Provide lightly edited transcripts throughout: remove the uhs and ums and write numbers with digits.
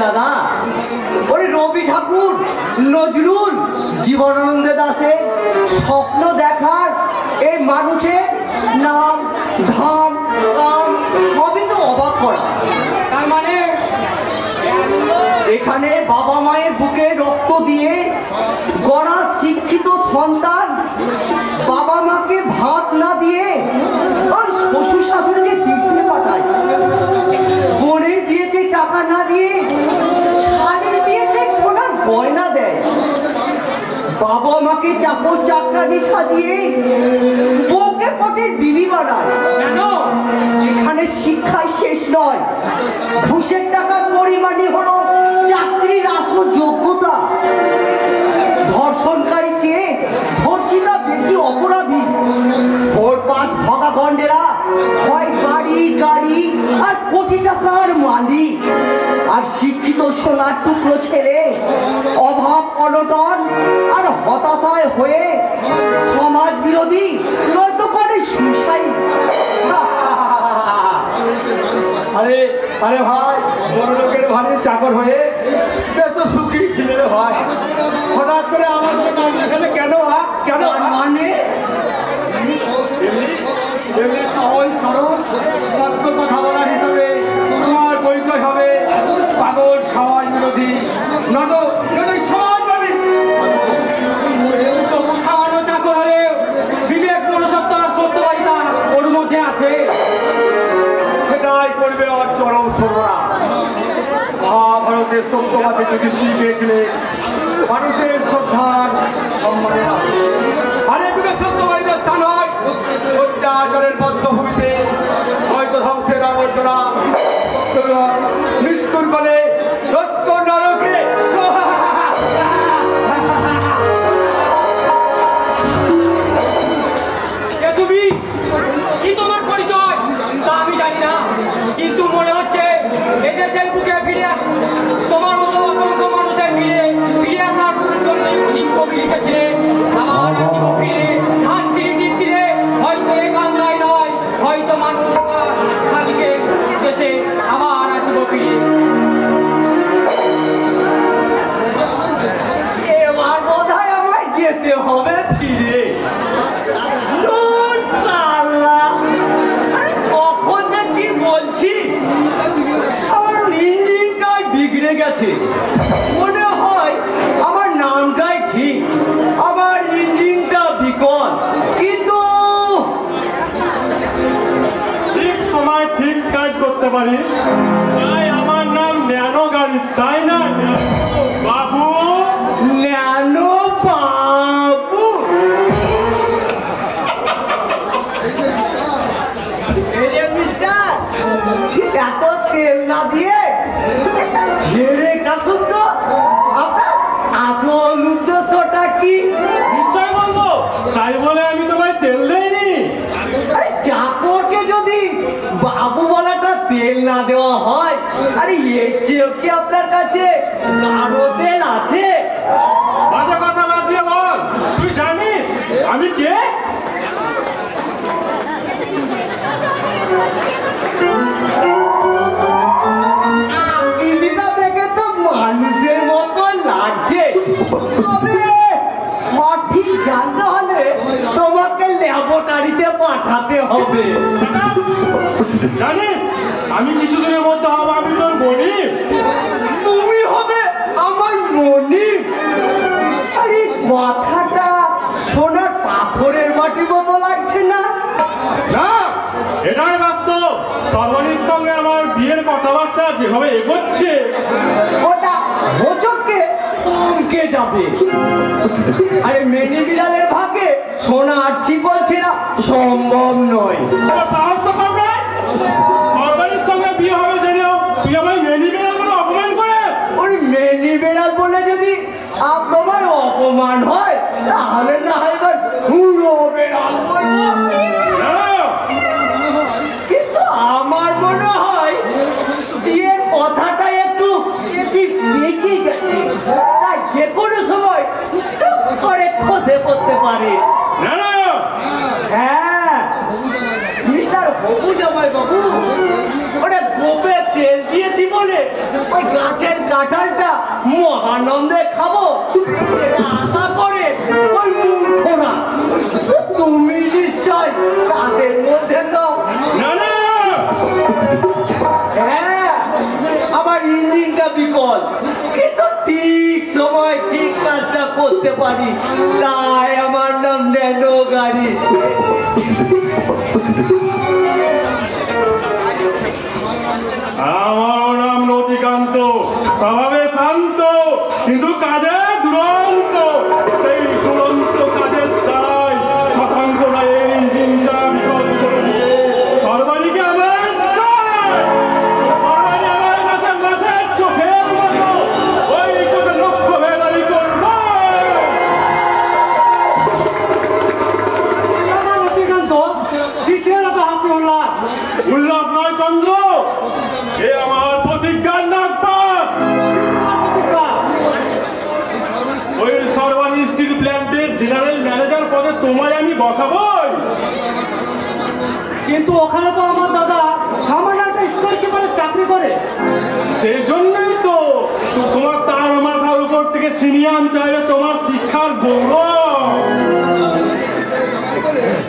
দাদা, ওই রবি ঠাকুর, নজরুল, জীবনানন্দ দাসের স্বপ্ন দেখার এই মানুষের নাম ধাম কাম সবই তো অবাক করা। তার মানে এখানে বাবা মায়ের বুকে রক্ত দিয়ে গড়া শিক্ষিত সন্তান বাবা মাকে ভাত না দিয়ে আর শ্বশুর শাশুড়িকে তীর্থে পাঠায়, বোনের বিয়েতে টাকা না দিয়ে শালীর বিয়েতে সোনার গয়না দেয়, বাবা মাকে চাকর চাকরানি সাজিয়ে বউকে পটের বিবি বানায়। কেন? এখানে শিক্ষায় শেষ নয়, ঘুষের টাকার পরিমাণই হলো চাকরির আসল যোগ্যতা। ধর্ষণকারী চেয়ে ধর্ষিতা বেশি অপরাধী। ভোর পাস ভগা গন্ডেরা হয় বাড়ি গাড়ি আর কোটি টাকার মালিক, আর শিক্ষিত সোনার টুকরো ছেলে অভাব অনটন আর হতাশায় হয়ে সমাজ বিরোধী নয়তো করে সুইসাইড। আরে আরে ভাই, বড় লোকের ভারী চাকর হয়ে বেশ তো সুখী ছিলেন ভাই, হঠাৎ করে আমাদের এখানে কেন কেন মানে এমনি সহজ সরল সত্য কথা বলা হিসাবে তোমার পরিচয় হবে পাগল সমাজ বিরোধী সমাজবাদী। তবু সামান্য চাকর হলে বিবেক মনুষ্যত্ব আর সত্যবাদিতা ওর মধ্যে আছে। সেটাই করবে আর চরম সর্বরা। মহাভারতের সত্যবাদী যুধিষ্ঠির পেয়েছিলেন মানুষের শ্রদ্ধার সম্মানের। আরে যুগে সত্যবাদীদের স্থান হয় অত্যাচারের বদ্ধভূমিতে, হয়তো ধ্বংসের আবর্জনা, মৃত্যুর কোলে রক্ত নরকে। তুমি কি তোমার পরিচয় তা আমি জানি না, কিন্তু মনে হচ্ছে এদেশের বুকে ফিরে তোমার মতো অসংখ্য মানুষের ফিরে আসার জন্য বুঝি কবি লিখেছিলেন আমার আসিব ফিরে হানসির তীরে, হয়তো এ বাংলায় নয়, হয়তো মানুষ সাজিকে দেশে আমার আসিব ফিরে। এবার বোধহয় আমায় যেতে হবে ফিরে। কখন যে কি বলছি, আমার ইঞ্জিনটাই বিগড়ে গেছে। মনে হয় আমার নামটাই ঠিক, আমার ইঞ্জিনটা বিকল, কিন্তু ঠিক সময় ঠিক কাজ করতে পারি, তাই আমার নাম ন্যানো গাড়ি, তাই না বাবু? ন্যানো বাবু। মিস্টার, এত তেল না দিয়ে ছেড়ে কাটুন তো, আপনার আসল উদ্দেশ্যটা কি? নিশ্চয় বলবো, তাই বলে আমি তোমায় তেল দেইনি। আরে চাকরকে যদি বাবু বলাটা তেল না দেওয়া হয়, আরে এর চেয়েও কি আপনার কাছে আরো তেল আছে? বাজে কথা বাদ দিয়ে বল, তুই জানিস আমি কে? আকৃতিটা দেখে তো মানুষের মতো লাগছে, তবে সঠিক জানতে হলে তোমাকে ল্যাবরেটরিতে পাঠাতে হবে। জানিস আমি কিছুদিনের মধ্যে হবো আমি তোর মনিব। তুমি হবে আমার মনিব? আরে কথাটা সোনার পাথরের মাটির মতো লাগছে না? না, এটাই বাস্তব। সর্বনীর সঙ্গে আমার বিয়ের কথাবার্তা যেভাবে এগোচ্ছে, ওটা হোচককে কমকে যাবে। আরে মেনি বিড়ালের ভাগে সোনা আটছি বলছে না, সম্ভব নয়। আমার সাহস তো কম নয়। সর্বনীর সঙ্গে বিয়ে হবে জেনেও তুই আমায় মেনি বেড়াল বলে অপমান করে। ওই মেনি বিড়াল বলে যদি আপনার অপমান হয়, তাহলে না হয় এবার পুরো বেড়াল বলবো। কিন্তু আমার মনে হয় বিয়ের কথাটা একটু বেশি বেঁকে গেছে, তাই যে কোনো সময় টুক করে খসে পড়তে পারে। হ্যাঁ, মিস্টার হবু জামাই বাবু, ওই গাছের কাঁঠালটা মহানন্দে খাবো সেটা আশা করে ওই মূর্খরা। তুমি নিশ্চয় তাদের মধ্যে দাও। না না, হ্যাঁ, আমার ইঞ্জিনটা বিকল, কিন্তু ঠিক সময় ঠিক কাজটা করতে পারি, তাই আমার নাম ন্যানো গাড়ি। আমার নাম নদীকান্ত, স্বভাবে শান্ত কিন্তু কাজে দুরন্ত। সেই দুরন্ত কাজের দ্বারাই শশাঙ্ক রায়ের ইঞ্জিনটা বিকল করে দিয়ে সর্বাণীকে আমার চাই। সর্বাণী আমার কাছে মাছের চোখের মতো, ওই চোখে লক্ষ্য ভেদ আমি করবো। রতিকান্ত দ্বিতীয় তো হাসি উল্লাস। উল্লাস নয় চন্দ্র, এ আমার প্রতিজ্ঞার নাগপাত। ওই সর্বাণী স্টিল প্ল্যান্টের জেনারেল ম্যানেজার পদে তোমায় আমি বসাবই। কিন্তু ওখানে তো আমার দাদা সামান্য একটা স্টোর কিপারের চাকরি করে। সেজন্যই তো তোমার তার মাথার উপর থেকে ছিনিয়ে আনতে হবে তোমার শিক্ষার গৌরব।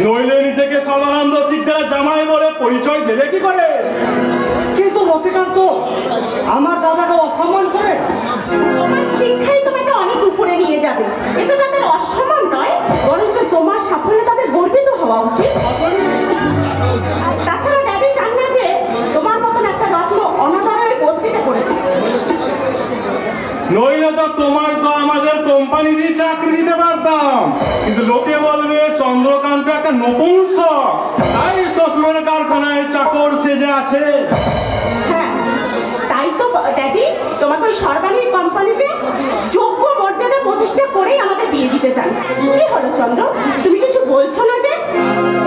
নইলে নিজেকে সাধারণ রসিকদের জামাই বলে পরিচয় দেবে কি করে? কিন্তু রতিকান্ত আমার দাদাকে অসম্মান করে। তোমার শিক্ষাই তোমাকে অনেক উপরে নিয়ে যাবে, এটা তাদের অসম্মান নয়, বরঞ্চ তোমার সাফল্যে তাদের গর্বিত হওয়া উচিত। তাছাড়া ড্যাডি চান না যে তোমার মতন একটা রত্ন অনাদরে বস্তিতে পড়ে থাকে। নইলে তো তোমায় তো আমাদের কোম্পানি দিয়ে চাকরি দিতে পারতাম, কিন্তু লোকে বলবে চন্দ্রকান্ত একটা নপুংসক, তাই শ্বশুরের কারখানায় চাকর সেজে আছে। হ্যাঁ, তাই তো ড্যাডি তোমাকে ওই সর্বাণীর কোম্পানিতে যোগ্য মর্যাদা প্রতিষ্ঠা করেই আমাদের বিয়ে দিতে চান। কি হলো চন্দ্র, তুমি কিছু বলছো না যে?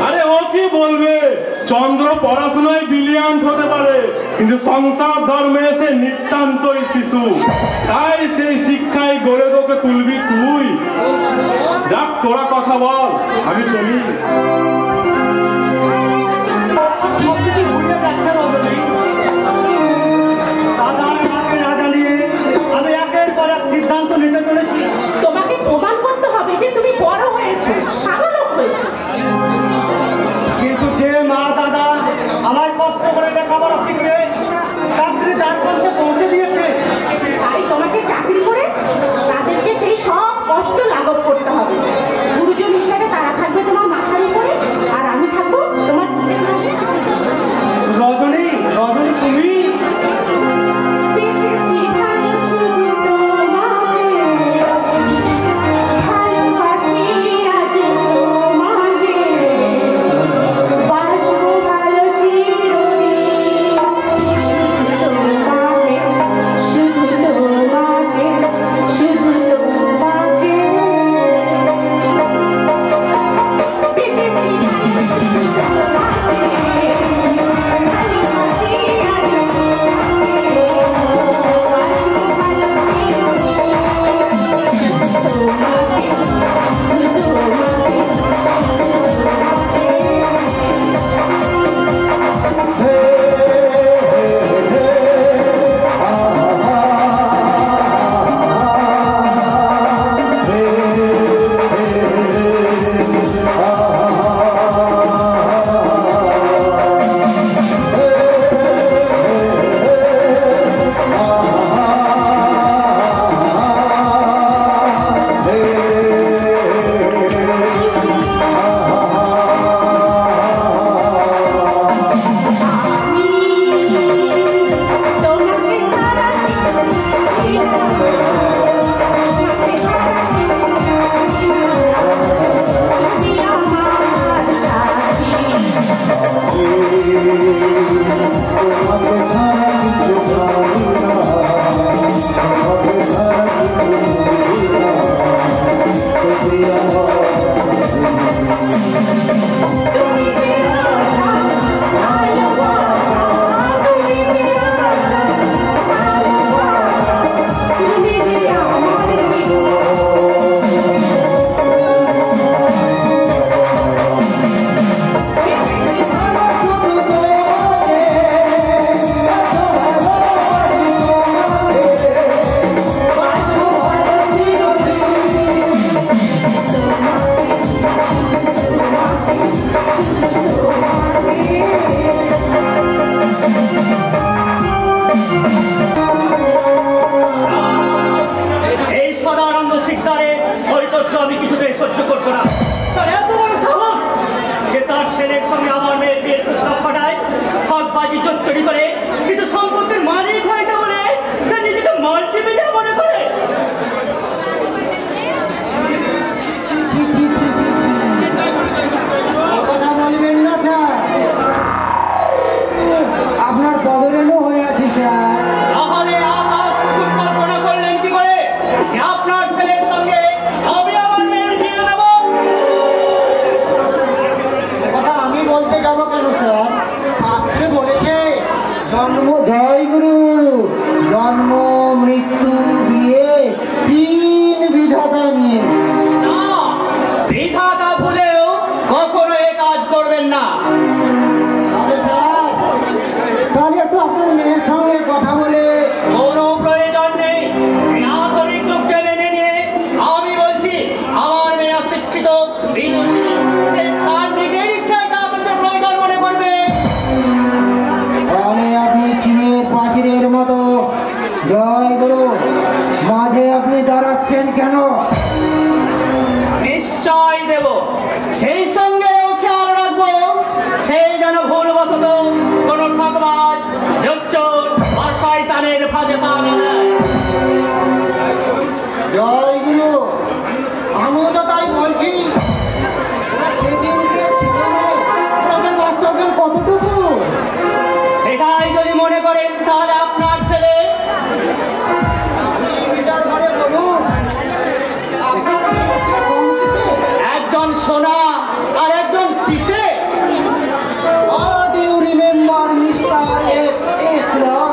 আরে ও কি বলবে, চন্দ্র পড়াশোনায় ব্রিলিয়ান্ট হতে পারে, কিন্তু সংসার ধর্মে সে নিতান্তই শিশু। তাই সেই শিক্ষায় গড়ে তোকে তুলবি তুই। যাক, তোরা কথা বল, আমি চলি। সবকিছু ভুলে যাচ্ছে রজনী। দাদার মাকে না জানিয়ে আমি একের পর এক সিদ্ধান্ত নিতে চলেছি। তোমাকে প্রমাণ করতে হবে যে তুমি বড় হয়েছো, সাবলক হয়েছো। কিন্তু যে মা দাদা আমার কষ্ট করে লেখাপড়া শিখবে চাকরি তার পর্যন্ত পৌঁছে দিয়েছে, তাই তোমাকে চাকরি করে তাদেরকে সেই সব কষ্ট লাঘব করতে হবে। গুরুজন হিসাবে তারা থাকবে তোমার মাথার উপরে, আর আমি থাকবো তোমার বুকের মাঝে। রজনী রজনী জয় গুরু। জন্ম মৃত্যু বিয়ে তিন বিধাতা নিয়ে। না, বিধাতা ভুলেও কখনো এ কাজ করবেন না। তাহলে স্যার, তাহলে একটু আপনার মেয়ের সঙ্গে কথা বলে। কোনো প্রয়োজন নেই। আধুনিক যুগকে মেনে নিয়ে আমি বলছি, আমার মেয়ে শিক্ষিত বিদুষী, সে তার নিজের ইচ্ছায় তা কিছু প্রয়োজন মনে করবে। তাহলে আপনি চীনের প্রাচীরের মতো জয় গুরু মাঝে আপনি দাঁড়াচ্ছেন কেন? নিশ্চয় দেব, সেই সঙ্গে খেয়াল রাখবো সেই যেন ভুলবশত কোনো ঠকবাজ, জোচ্চোর বা শয়তানের ফাঁদে পা না দেয়। জয় গুরু, আমিও তো তাই বলছি। সেদিনকে ছিল ওদের বাস্তব জ্ঞান কতটুকু? সেটাই যদি মনে করেন তাহলে আপনার ছেলে বিচার করে বলুন, আপনার কম কিসে? একজন সোনা আর একজন শিশে। How do you remember Mr. Islam?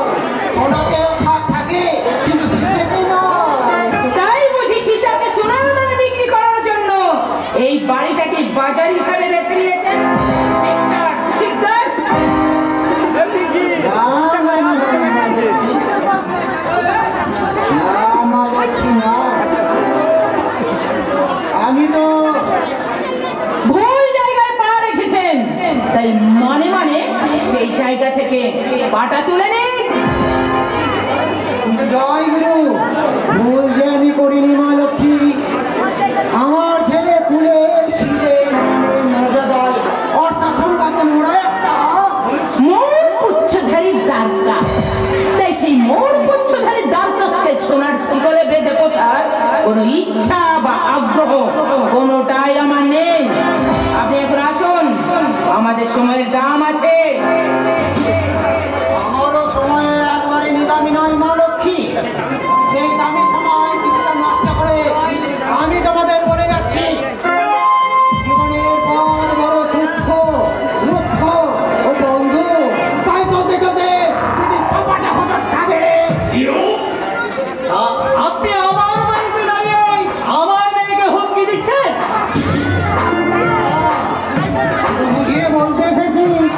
ওনাকেও থাকে কিন্তু শিখেতে নয়। তাই বুঝি সিসাকে সোনার দামে বিক্রি করার জন্য এই বাড়িটাকে বাজার হিসাবে বেছে নিয়েছেন মিস্টার শিকদার? আমি তো ভুল জায়গায় পা রেখেছেন, তাই মানে মানে সেই জায়গা থেকে পাটা তুলে নিন। জয় গুরু, ভুল যে আমি করিনি মা লক্ষ্মী। আমার ছেলে ফুলে শীতে মর্যাদায় অর্থাৎ সংখ্যাকে মোড়া একটা মোর পুচ্ছধারী দ্বারকা, তাই সেই মোর পুচ্ছধারী দ্বারকাকে সোনার শিকলে বেঁধে পোছার কোনো ইচ্ছা বা আগ্রহ কোনোটাই আমার নেই। আপনি এখন আসুন, আমাদের সময়ের দাম আছে। আমারও সময়ে একবারে নিদামি নয় মা লক্ষ্মী। সেই দামি সময় কিছুটা নষ্ট করে আমি তোমাদের বলে যাচ্ছি, জীবনের পর বড় সূক্ষ্ম রুক্ষ ও বন্ধু। তাই চলতে চলতে যদি সপাটা হঠাৎ খাবে। আপনি আমার বাড়িতে দাঁড়িয়ে আমার মেয়েকে হুমকি দিচ্ছেন। বুঝিয়ে বলতে এসেছিস,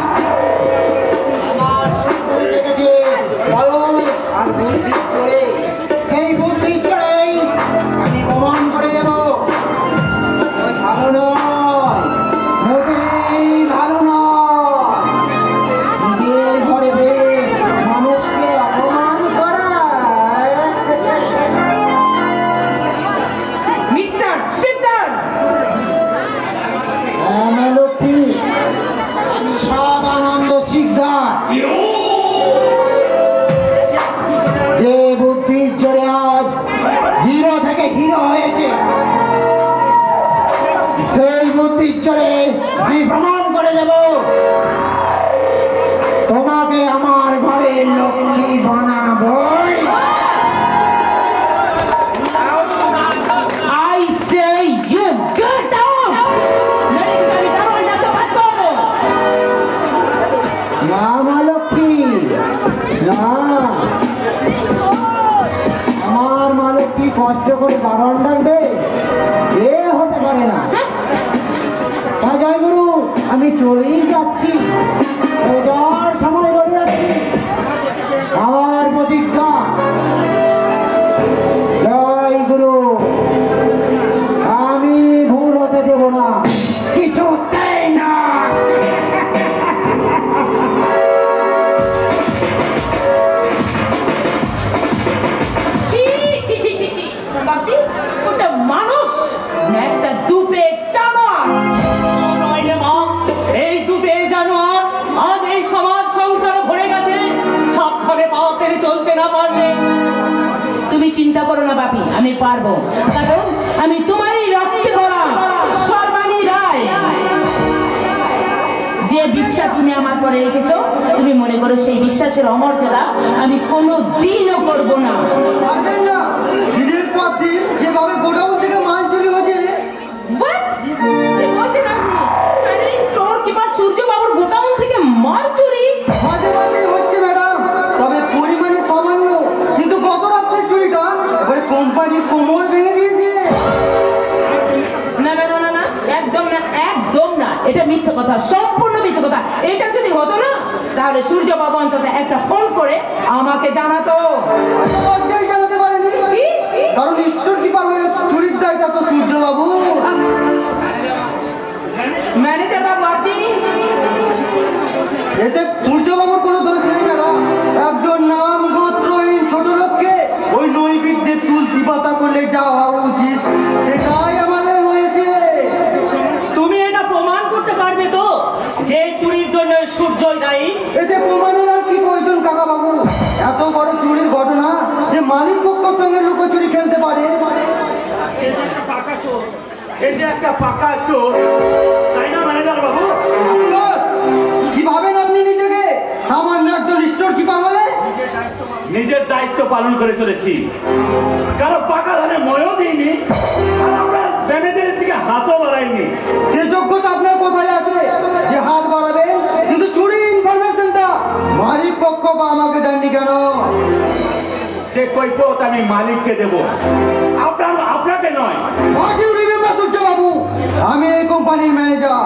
আমার চরিত্র লেগেছে বলদ আর বুদ্ধি চড়ে। সেই বুদ্ধি চড়েই আমি প্রমাণ করে দেব ভালো নয়, মোটেই ভালো নয় নিজের ঘরে বেশ মানুষকে অপমান করা। মিস্টার শিকদার, লক্ষ্মী, আমি সদানন্দ শিকদার, যে বুদ্ধির জোরে আজ জিরো থেকে হিরো হয়েছে। সেই বুদ্ধির জোরে আমি প্রমাণ করে দেব তোমাকে আমার ঘরে Lakshmi বানাবই। I say you get out! নইলে কিন্তু আমি দারোয়ান ডাকতে বাধ্য হবো। না মা লক্ষ্মী, না, আমার মা লক্ষ্মী কষ্ট করে দারণ ডাকবে এ হতে পারে না। তা জয় গুরু, আমি চলেই যাচ্ছি। যাওয়ার সময় বলে যাচ্ছি আমার প্রতিজ্ঞা। জয় গুরু, আমি ভুল হতে দেব না, কিছুতেই না। ছি, ছি, ছি, ছি, ছি। বাপি, ওটা মানুষ না একটা দুপে জানোয়ার। নইলে মা, এই দুপে জানোয়ার আজ এই সমাজ সংসারে ভরে গেছে। সাবধানে পা ফেলে চলতে না পারলে তুমি চিন্তা করো না বাপি, আমি পারবো, কারণ আমি তোমারই রক্তে গড়া সর্বাণী রায়। যে বিশ্বাস তুমি আমার পরে রেখেছো, তুমি মনে করো সেই বিশ্বাসের অমর্যাদা আমি কোনো দিনও করবো না। পারবেন না? দিনের পর দিন যেভাবে গোডাউন থেকে মাল চুরি হচ্ছে। What? কি বলছেন আপনি? আরে এই স্টোর কিপার সূর্যবাবুর গোডাউন থেকে মাল চুরি? মাঝে মাঝে হচ্ছে ম্যাডাম, তবে কোমর ভেঙে দিয়েছে। না না না না না, একদম না, একদম না, এটা মিথ্যে কথা, সম্পূর্ণ মিথ্যে কথা। এটা যদি হতো না তাহলে সূর্য বাবু অন্তত একটা ফোন করে আমাকে জানাতো। লজ্জাই জানাতে পারেনি, কারণ স্টোর কিপার হয়ে চুরির দায়টা তো সূর্য বাবু। ম্যানেজার বাবু আপনি? এতে সূর্য বাবুর কোনো দোষ নেই ম্যাডাম। একজন নাম গোত্রহীন ছোট লোককে ওই নৈবেদ্যে তুলসী পাতা করলে যা হওয়া উচিত সেটাই আমাদের হয়েছে। তুমি এটা প্রমাণ করতে পারবে তো যে চুরির জন্য সূর্যই দায়ী? এতে প্রমাণের আর কি প্রয়োজন কাকা বাবু? এত বড় চুরির ঘটনা যে মালিক পক্ষের সঙ্গে লুকোচুরি খেলতে পারে। এটা একটা পাকা চোর, তাই না ম্যানেজার বাবু? কি ভাবেন আপনি নিজেকে সামান্য একজন স্টোর কিপার হলে? নিজের দায়িত্ব পালন করে চলেছি, কারো পাকা ধানে ময়ও দিইনি, আর আমরা ম্যানেজারের দিকে হাতও বাড়াইনি। সে যোগ্যতা আপনার কোথায় আছে যে হাত বাড়াবেন? কিন্তু চুরির ইনফরমেশনটা মালিক পক্ষ বা আমাকে দেননি কেন? সে কৈফিয়ত আমি মালিককে দেব, আপনাকে নয়। সূর্য বাবু, আমি এই কোম্পানির ম্যানেজার।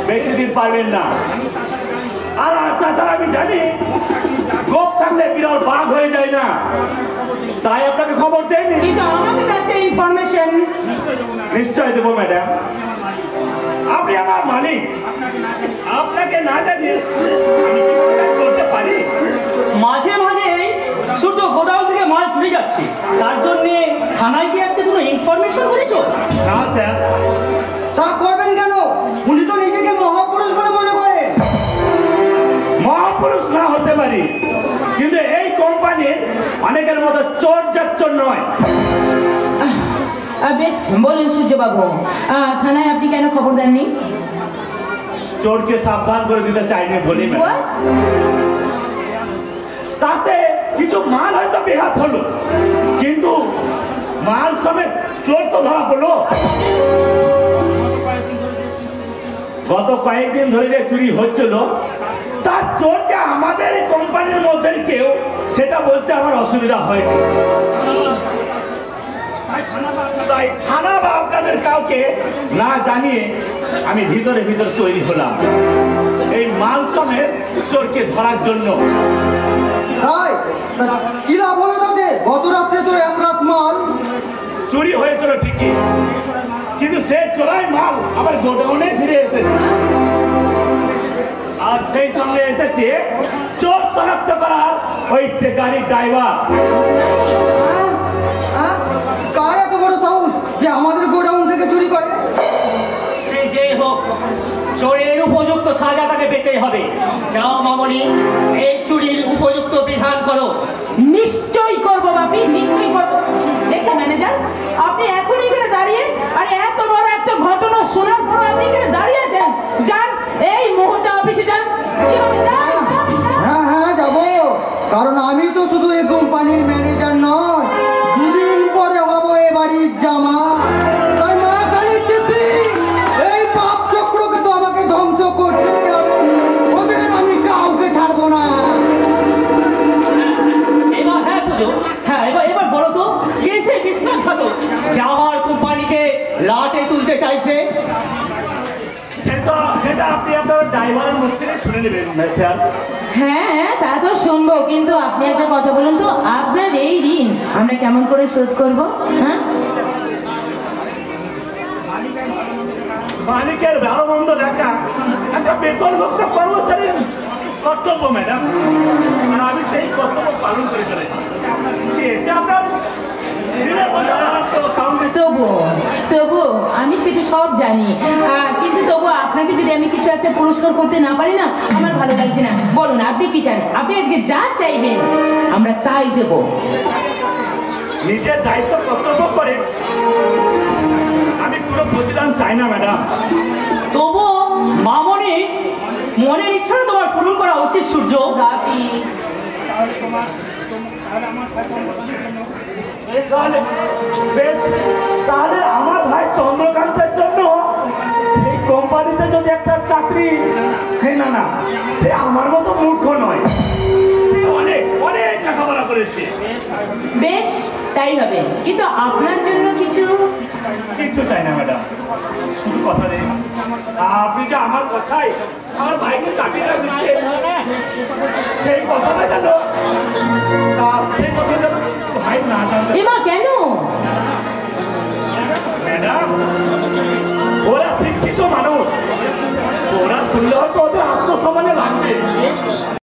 বেশি দিন পারবেন না, আর তাছাড়া আমি জানি গোপ থাকলে বিরাট বাঘ হয়ে যায় না, তাই আপনাকে খবর দেয়নি। কিন্তু আমাকে তো একটা ইনফরমেশন নিশ্চয় দেবো ম্যাডাম, আপনি আমার মালিক, আপনাকে না জানিয়ে আমি কি করতে পারি? মাঝে মাঝে সূর্য গোডাউন থেকে মাল চুরি যাচ্ছে, তার জন্য থানায় গিয়ে আপনি কোনো ইনফরমেশন করেছো? না স্যার। তা করবেন কেন? উনি তো নিজেকে মহাপুরুষ বলে মনে করে। মহাপুরুষ না হতে পারি, কিন্তু এই কোম্পানির অনেকের মতো চোর যাচ্চর নয়। বেশ, বলুন সূর্য বাবু, থানায় আপনি কেন খবর দেননি? চোরকে সাবধান করে দিতে চাইনি বলি ম্যাডাম। What? তাতে কিছু মাল হয়তো বেহাত হলো, কিন্তু মাল সমেত চোর তো ধরা পড়লো। গত কয়েকদিন ধরে যে চুরি হচ্ছিল তার চোর যে আমাদের কোম্পানির মধ্যে কেউ, সেটা বলতে আমার অসুবিধা হয়নি। তাই থানা বা আপনাদের কাউকে না জানিয়ে আমি ভিতরে তৈরি হলাম এই মাল সমেত চোরকে ধরার জন্য। তাই কি লাভ হলো তাতে? গত রাত্রে তো এক রাত মাল চুরি হয়েছিল ঠিকই, কিন্তু সে চোরাই মাল আবার গোডাউনে ফিরে এসেছে, আর সেই সঙ্গে এসেছে চোর শনাক্ত করার ওই গাড়ির ড্রাইভার। কার এত বড় সাহস যে আমাদের গোডাউন থেকে চুরি করে? সে যেই হোক, চোরের উপযুক্ত সাজা তাকে পেতেই হবে। যাও মামনি, এই চুরির উপযুক্ত বিধান করো। নিশ্চয়ই করবো বাপি, নিশ্চয়ই করবো। দেখুন ম্যানেজার, আপনি এখন এখানে দাঁড়িয়ে, আরে এত বড় একটা ঘটনা শোনার পর আপনি এখানে দাঁড়িয়ে আছেন। যান, এই মুহূর্তে অফিসে যান। কি হবে, যান। হ্যাঁ যাবো, কারণ আমি তো শুধু এই কোম্পানির ম্যানেজার নয়, দুদিন পরে হবো এ বাড়ির জামা। তাই মা কালী দেবী, এই পাপ চক্রকে তো আমাকে ধ্বংস করতেই হবে, ওদের আমি কাউকে ছাড়বো না। এবার হ্যাঁ শুধু, হ্যাঁ এবার বলো তো, কে সে বিশ্বাসঘাতক যে আমার কোম্পানিকে লাটে তুলতে চাইছে? সেটা আপনি আপনার ড্রাইভারের মুখ থেকে শুনে নেবেন স্যার। হ্যাঁ, তা তো শুনবো, কিন্তু আপনি একটা কথা বলুন তো, আপনার এই ঋণ আমরা কেমন করে শোধ করবো? হ্যাঁ, মালিকের ভালো মন্দ দেখা একটা বেতনভুক্ত কর্মচারীর কর্তব্য ম্যাডাম, আর আমি সেই কর্তব্য পালন করে চলেছি। এতে আপনার তবু আমি সেটা সব জানি, কিন্তু তবু আপনাকে যদি আমি কিছু একটা পুরস্কার করতে না পারি না, আমার ভালো লাগছে না। বলুন আপনি কি চান? আপনি আজকে যা চাইবেন আমরা তাই দেব। নিজের দায়িত্ব কর্তব্য করে আমি কোনো প্রতিদান চাই না ম্যাডাম। তবু মামনি, মনের ইচ্ছাটা তোমার পূরণ করা উচিত সূর্য। তাহলে আমার ভাই চন্দ্রকান্তের জন্য এই কোম্পানিতে যদি একটা চাকরি, না সে আমার মতো মূর্খ নয়, সে অনেক লেখাপড়া করেছে। বেশ, তাই হবে, কিন্তু আপনার জন্য কিছু কিচ্ছু চাই না ম্যাডাম, শুধু কথা দিন আপনি যে আমার কথাই আমার ভাইকে চাকরিটা দিচ্ছে সেই কথাটা যেন সেই কথা যেন ভাই না জানতে। এমা কেন? ম্যাডাম ওরা শিক্ষিত মানুষ, ওরা শুনলে হয়তো ওদের আত্মসম্মানে লাগবে,